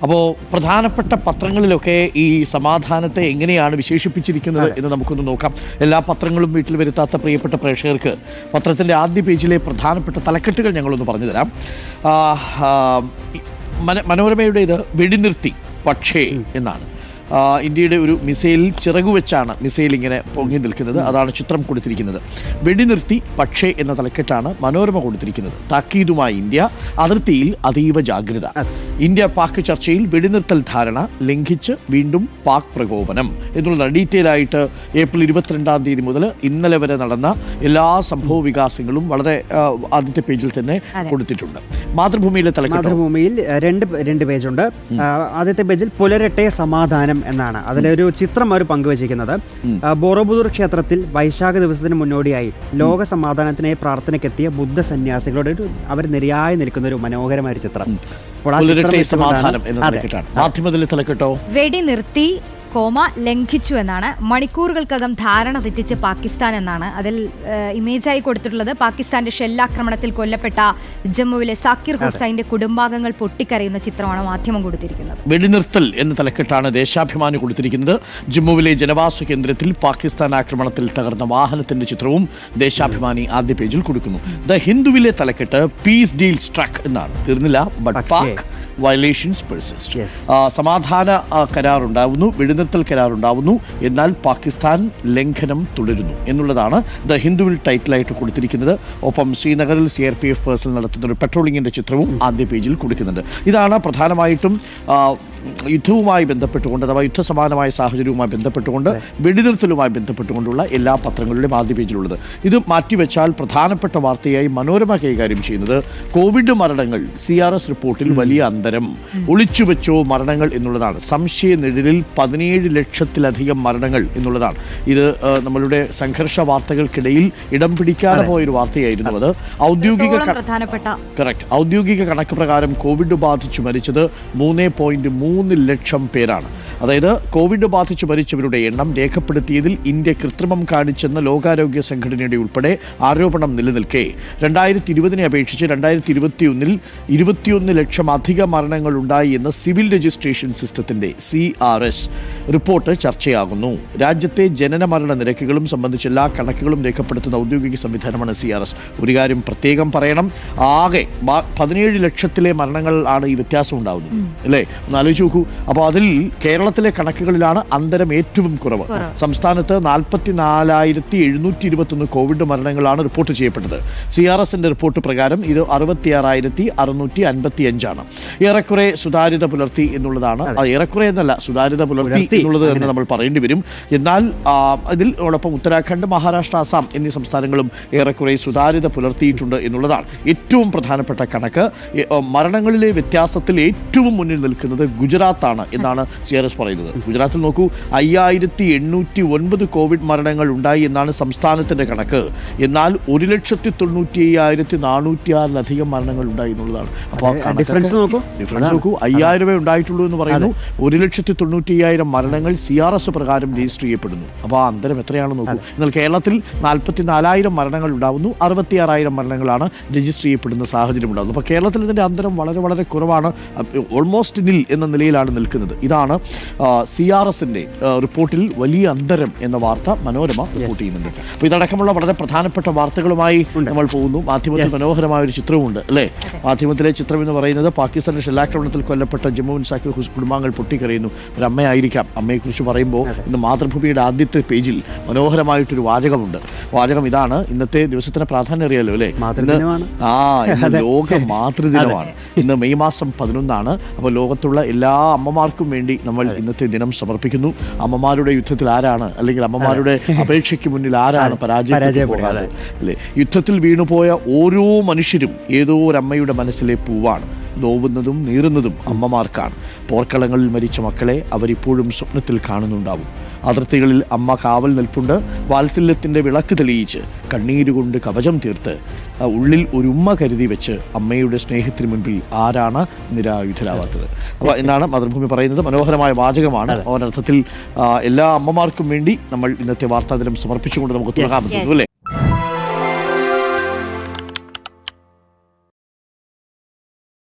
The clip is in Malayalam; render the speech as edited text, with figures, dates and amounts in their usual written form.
അപ്പോൾ പ്രധാനപ്പെട്ട പത്രങ്ങളിലൊക്കെ ഈ സമാധാനത്തെ എങ്ങനെയാണ് വിശേഷിപ്പിച്ചിരിക്കുന്നത് എന്ന് നമുക്കൊന്ന് നോക്കാം. എല്ലാ പത്രങ്ങളും വീട്ടിൽ വരുത്താത്ത പ്രിയപ്പെട്ട പ്രേക്ഷകർക്ക് പത്രത്തിൻ്റെ ആദ്യ പേജിലെ പ്രധാനപ്പെട്ട തലക്കെട്ടുകൾ ഞങ്ങളൊന്ന് പറഞ്ഞു തരാം. മനോരമയുടേത് വെടിനിർത്തി പക്ഷേ എന്നാണ്. ഇന്ത്യയുടെ ഒരു മിസൈൽ ചിറകുവെച്ചാണ് മിസൈൽ ഇങ്ങനെ പൊങ്ങി നിൽക്കുന്നത്. അതാണ് ചിത്രം കൊടുത്തിരിക്കുന്നത്. വെടിനിർത്തി പക്ഷേ എന്ന തലക്കെട്ടാണ് മനോരമ കൊടുത്തിരിക്കുന്നത്. താക്കീതുമായി ഇന്ത്യ, അതിർത്തിയിൽ അതീവ ജാഗ്രത. ഇന്ത്യ പാക് ചർച്ചയിൽ വെടിനിർത്തൽ ധാരണ ലംഘിച്ച് വീണ്ടും പാക് പ്രകോപനം എന്നുള്ള ഡീറ്റെയിൽ ആയിട്ട് ഏപ്രിൽ 22 മുതൽ ഇന്നലെ വരെ നടന്ന എല്ലാ സംഭവ വികാസങ്ങളും വളരെ ആദ്യത്തെ പേജിൽ തന്നെ കൊടുത്തിട്ടുണ്ട്. മാതൃഭൂമിയിലെ തലക്കെട്ട്, മാതൃഭൂമിയിൽ രണ്ട് പേജുണ്ട്. ആദ്യത്തെ പേജിൽ പുലരട്ടെ സമാധാനം എന്നാണ്. അതിലൊരു ചിത്രം അവർ പങ്കുവച്ചിരിക്കുന്നത്. ബോറോബുദൂർ ക്ഷേത്രത്തിൽ വൈശാഖ ദിവസത്തിന് മുന്നോടിയായി ലോക സമാധാനത്തിനായി പ്രാർത്ഥനയ്ക്കെത്തിയ ബുദ്ധ സന്യാസികളോട് അവർ നിരയായി നിൽക്കുന്ന ഒരു മനോഹരമായ ചിത്രം. മാധ്യമത്തിലെ തലക്കെട്ടോ വെടിനിർത്തി ലംഘിച്ചു എന്നാണ്. മണിക്കൂറുകൾക്കകം ധാരണ തെറ്റിച്ച് പാകിസ്ഥാൻ എന്നാണ് അതിൽ ഇമേജായി കൊടുത്തിട്ടുള്ളത്. പാകിസ്ഥാന്റെ ഷെല്ലാക്രമണത്തിൽ കൊല്ലപ്പെട്ട ജമ്മുവിലെ സാക്കിർ ഹുസൈന്റെ കുടുംബാംഗങ്ങൾ പൊട്ടിക്കരയുന്ന ചിത്രമാണ് മാധ്യമം കൊടുത്തിരിക്കുന്നത്. വെടിനിർത്തൽ എന്ന തലക്കെട്ടാണ് ദേശാഭിമാനി കൊടുത്തിരിക്കുന്നത്. ജമ്മുവിലെ ജനവാസ കേന്ദ്രത്തിൽ പാകിസ്ഥാൻ ആക്രമണത്തിൽ തകർന്ന വാഹനത്തിന്റെ ചിത്രവും ദേശാഭിമാനി ആദ്യ പേജിൽ കൊടുക്കുന്നു. ദ ഹിന്ദുവിലെ തലക്കെട്ട് പീസ് ഡീൽ സ്ട്രക്ക് എന്നാണ്. തീർന്നില്ല, ബട്ട് പാക് വയലേഷൻസ് പെർസിസ്റ്റ്. സമാധാന കരാറുണ്ടാവുന്നു, വെടിനിർത്തൽ കരാറുണ്ടാവുന്നു, എന്നാൽ പാകിസ്ഥാൻ ലംഘനം തുടരുന്നു എന്നുള്ളതാണ് ദ ഹിന്ദുവിൽ ടൈറ്റിലായിട്ട് കൊടുത്തിരിക്കുന്നത്. ഒപ്പം ശ്രീനഗറിൽ CRPF പേഴ്സണൽ നടത്തുന്ന ഒരു പെട്രോളിങ്ങിൻ്റെ ചിത്രവും ആദ്യ പേജിൽ കൊടുക്കുന്നുണ്ട്. ഇതാണ് പ്രധാനമായിട്ടും യുദ്ധവുമായി ബന്ധപ്പെട്ടുകൊണ്ട്, അഥവാ യുദ്ധസമാനമായ സാഹചര്യവുമായി ബന്ധപ്പെട്ടുകൊണ്ട്, വെടിനിർത്തലുമായി ബന്ധപ്പെട്ടുകൊണ്ടുള്ള എല്ലാ പത്രങ്ങളുടെയും ആദ്യ പേജിലുള്ളത്. ഇത് മാറ്റിവെച്ചാൽ പ്രധാനപ്പെട്ട വാർത്തയായി മനോരമ കൈകാര്യം ചെയ്യുന്നത് കോവിഡ് മരണങ്ങൾ CRS റിപ്പോർട്ടിൽ വലിയ ഒളിച്ചുവെച്ചോ മരണങ്ങൾ എന്നുള്ളതാണ്. സംശയ നിഴലിൽ 17 ലക്ഷത്തിലധികം മരണങ്ങൾ എന്നുള്ളതാണ്. ഇത് നമ്മളുടെ സംഘർഷ വാർത്തകൾക്കിടയിൽ ഇടം പിടിക്കാതെ പോയൊരു വാർത്തയായിരുന്നു. അത് ഔദ്യോഗിക കണക്ക് പ്രകാരം കോവിഡ് ബാധിച്ചു മരിച്ചത് 3.3 ലക്ഷം പേരാണ്. അതായത് കോവിഡ് ബാധിച്ചു മരിച്ചവരുടെ എണ്ണം രേഖപ്പെടുത്തിയതിൽ ഇന്ത്യ കൃത്രിമം കാണിച്ചെന്ന ലോകാരോഗ്യ സംഘടനയുടെ ഉൾപ്പെടെ ആരോപണം നിലനിൽക്കെ 2020 അപേക്ഷിച്ച് 2021 21 ലക്ഷം അധിക മരണങ്ങൾ ഉണ്ടായി എന്ന സിവിൽ രജിസ്ട്രേഷൻ സിസ്റ്റത്തിന്റെ CRS റിപ്പോർട്ട് ചർച്ചയാകുന്നു. രാജ്യത്തെ ജനന മരണ നിരക്കുകളും സംബന്ധിച്ച് എല്ലാ കണക്കുകളും രേഖപ്പെടുത്തുന്ന ഔദ്യോഗിക സംവിധാനമാണ് CRS. ഒരു കാര്യം പ്രത്യേകം പറയണം, ആകെ 17 ലക്ഷത്തിലെ മരണങ്ങൾ ആണ് ഈ വ്യത്യാസം ഉണ്ടാകുന്നത്, അല്ലേ? ഒന്ന് ആലോചിച്ച് നോക്കൂ. അപ്പോൾ അതിൽ കേരളത്തിലെ കണക്കുകളിലാണ് അന്തരം ഏറ്റവും കുറവ്. സംസ്ഥാനത്ത് 44,721 കോവിഡ് മരണങ്ങളാണ് റിപ്പോർട്ട് ചെയ്യപ്പെട്ടത്. CRSന്റെ റിപ്പോർട്ട് പ്രകാരം ഇത് 66,655 ആണ്. ഏറെക്കുറെ സുതാര്യത പുലർത്തി എന്നുള്ളതാണ്. ഏറെക്കുറെ എന്നല്ല, സുതാര്യത പുലർത്തി എന്നുള്ളത് എന്ന് നമ്മൾ പറയേണ്ടി വരും. എന്നാൽ ഇതിനോടൊപ്പം ഉത്തരാഖണ്ഡ്, മഹാരാഷ്ട്ര, ആസാം എന്നീ സംസ്ഥാനങ്ങളും ഏറെക്കുറെ സുതാര്യത പുലർത്തിയിട്ടുണ്ട് എന്നുള്ളതാണ് ഏറ്റവും പ്രധാനപ്പെട്ട കണക്ക്. മരണങ്ങളിലെ വ്യത്യാസത്തിൽ ഏറ്റവും മുന്നിൽ നിൽക്കുന്നത് ഗുജറാത്താണ് എന്നാണ് CRS പറയുന്നത്. ഗുജറാത്തിൽ നോക്കൂ, 5,809 കോവിഡ് മരണങ്ങൾ ഉണ്ടായി എന്നാണ് സംസ്ഥാനത്തിന്റെ കണക്ക്. എന്നാൽ 1,95,406 മരണങ്ങൾ ഉണ്ടായി എന്നുള്ളതാണ്. അപ്പോൾ ഡിഫറൻസ് നോക്കൂ, 5,000 ഉണ്ടായിട്ടുള്ളൂ എന്ന് പറയുന്നു. 1,90,000 മരണങ്ങൾ CRS പ്രകാരം രജിസ്റ്റർ ചെയ്യപ്പെടുന്നു. അപ്പോൾ ആ അന്തരം എത്രയാണെന്ന് നോക്കൂ. എന്നാൽ കേരളത്തിൽ 44,000 മരണങ്ങൾ ഉണ്ടാവുന്നു, 66,000 മരണങ്ങളാണ് രജിസ്റ്റർ ചെയ്യപ്പെടുന്ന സാഹചര്യം ഉണ്ടാകുന്നു. അപ്പോൾ കേരളത്തിൽ ഇതിൻ്റെ അന്തരം വളരെ വളരെ കുറവാണ്. ഓൾമോസ്റ്റ് നിൽ എന്ന നിലയിലാണ് നിൽക്കുന്നത്. ഇതാണ് CRSന്റെ റിപ്പോർട്ടിൽ വലിയ അന്തരം എന്ന വാർത്ത മനോരമ റിപ്പോർട്ട് ചെയ്യുന്നുണ്ട്. അപ്പോൾ ഇതടക്കമുള്ള വളരെ പ്രധാനപ്പെട്ട വാർത്തകളുമായി നമ്മൾ പോകുന്നു. മാധ്യമത്തിൽ മനോഹരമായ ഒരു ചിത്രമുണ്ട്, അല്ലേ? മാധ്യമത്തിലെ ചിത്രം എന്ന് പറയുന്നത് പാകിസ്ഥാന്റെ ഷെല്ലാക്രമണത്തിൽ കൊല്ലപ്പെട്ട ജമ്മുവിൻ സാക്കിർ കുടുംബാംഗങ്ങൾ പൊട്ടിക്കരയുന്നു. ഒരു അമ്മയായിരിക്കാം. അമ്മയെക്കുറിച്ച് പറയുമ്പോൾ ഇന്ന് മാതൃഭൂമിയുടെ ആദ്യത്തെ പേജിൽ മനോഹരമായിട്ടൊരു വാചകമുണ്ട്. വാചകം ഇതാണ്. ഇന്നത്തെ ദിവസത്തിന് പ്രാധാന്യം അറിയാലോ, അല്ലേ? ഇന്ന് ലോക മാതൃദിനമാണ്. ഇന്ന് മെയ് മാസം 11. അപ്പോൾ ലോകത്തുള്ള എല്ലാ അമ്മമാർക്കും വേണ്ടി നമ്മൾ ഇന്നത്തെ ദിനം സമർപ്പിക്കുന്നു. അമ്മമാരുടെ യുദ്ധത്തിൽ ആരാണ്, അല്ലെങ്കിൽ അമ്മമാരുടെ അപേക്ഷയ്ക്ക് മുന്നിൽ ആരാണ് പരാജയപ്പെടാതെ, അല്ലേ? യുദ്ധത്തിൽ വീണുപോയ ഓരോ മനുഷ്യരും ഏതോ ഒരമ്മയുടെ മനസ്സിലെ പൂവാണ്. നോവുന്നതും നീറുന്നതും അമ്മമാർക്കാണ്. പോർക്കളങ്ങളിൽ മരിച്ച മക്കളെ അവരിപ്പോഴും സ്വപ്നത്തിൽ കാണുന്നുണ്ടാവും. അതിർത്തികളിൽ അമ്മ കാവൽ നിൽപ്പുണ്ട്. വാത്സല്യത്തിൻ്റെ വിളക്ക് തെളിയിച്ച് കണ്ണീരുകൊണ്ട് കവചം തീർത്ത് ഉള്ളിൽ ഒരു ഉമ്മ കരുതി വെച്ച് അമ്മയുടെ സ്നേഹത്തിന് മുൻപിൽ ആരാണ് നിരായുധരാവാത്തത്? അപ്പോൾ എന്നാണ് മാതൃഭൂമി പറയുന്നത്. മനോഹരമായ വാചകമാണ്. ഒരർത്ഥത്തിൽ എല്ലാ അമ്മമാർക്കും വേണ്ടി നമ്മൾ ഇന്നത്തെ വാർത്താദിനം സമർപ്പിച്ചുകൊണ്ട് നമുക്ക് തുടങ്ങാൻ പറ്റുന്നു, അല്ലേ?